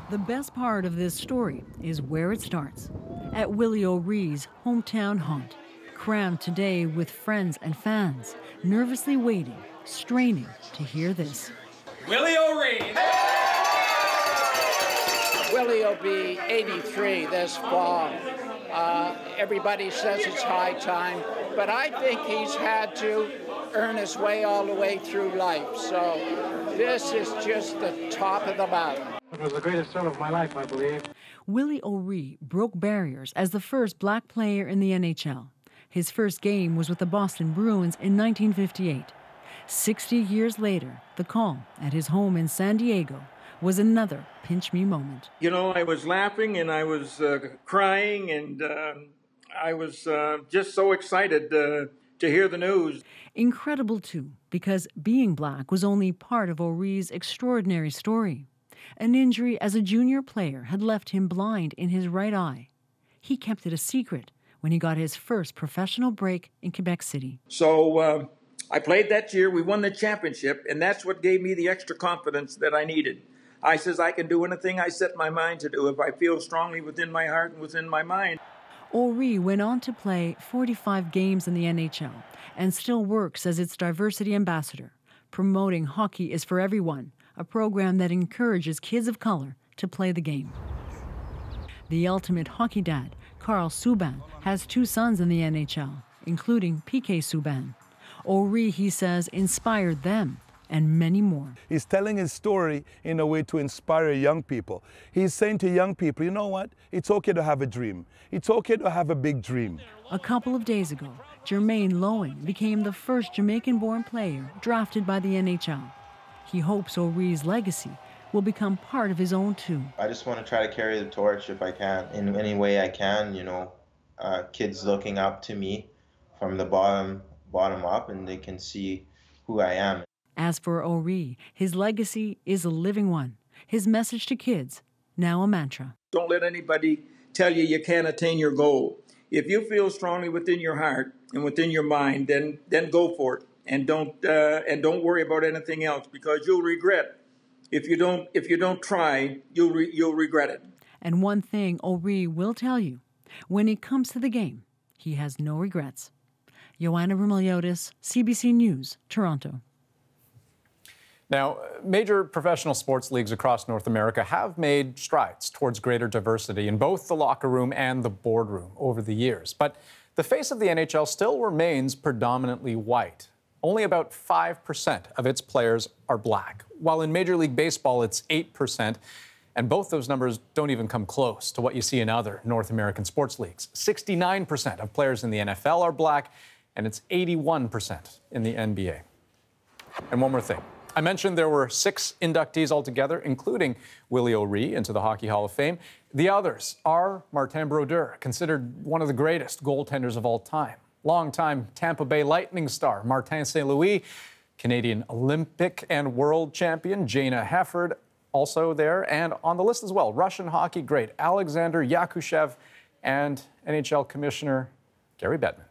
The best part of this story is where it starts, at Willie O'Ree's hometown haunt, crammed today with friends and fans, nervously waiting, straining to hear this. Willie O'Ree! Willie will be 83 this fall. Everybody says it's high time, but I think he's had to earn his way all the way through life. So this is just the top of the mountain. It was the greatest thrill of my life, I believe. Willie O'Ree broke barriers as the first black player in the NHL. His first game was with the Boston Bruins in 1958. 60 years later, the call at his home in San Diego was another pinch-me moment. You know, I was laughing and I was crying and I was just so excited to hear the news. Incredible, too, because being black was only part of O'Ree's extraordinary story. An injury as a junior player had left him blind in his right eye. He kept it a secret when he got his first professional break in Quebec City. So I played that year, we won the championship, and that's what gave me the extra confidence that I needed. I says I can do anything I set my mind to do if I feel strongly within my heart and within my mind. O'Ree went on to play 45 games in the NHL and still works as its diversity ambassador, promoting Hockey is for Everyone, a program that encourages kids of color to play the game. The ultimate hockey dad, Carl Subban, has 2 sons in the NHL, including PK Subban. O'Ree, he says, inspired them and many more. He's telling his story in a way to inspire young people. He's saying to young people, you know what? It's okay to have a dream. It's okay to have a big dream. A couple of days ago, Jermaine Loewen became the first Jamaican-born player drafted by the NHL. He hopes O'Ree's legacy will become part of his own too. I just want to try to carry the torch if I can, in any way I can, you know. Kids looking up to me from the bottom up, and they can see who I am. As for O'Ree, his legacy is a living one. His message to kids, now a mantra. Don't let anybody tell you you can't attain your goal. If you feel strongly within your heart and within your mind, then go for it. And don't worry about anything else, because you'll regret. If you don't try, you'll regret it. And one thing O'Ree will tell you, when it comes to the game, he has no regrets. Joanna Rumiliotis, CBC News, Toronto. Now, major professional sports leagues across North America have made strides towards greater diversity in both the locker room and the boardroom over the years. But the face of the NHL still remains predominantly white. Only about 5% of its players are black, while in Major League Baseball it's 8%, and both those numbers don't even come close to what you see in other North American sports leagues. 69% of players in the NFL are black, and it's 81% in the NBA. And one more thing. I mentioned there were 6 inductees altogether, including Willie O'Ree into the Hockey Hall of Fame. The others are Martin Brodeur, considered one of the greatest goaltenders of all time. Longtime Tampa Bay Lightning star Martin St. Louis, Canadian Olympic and world champion Jana Hefford, also there. And on the list as well, Russian hockey great Alexander Yakushev and NHL Commissioner Gary Bettman.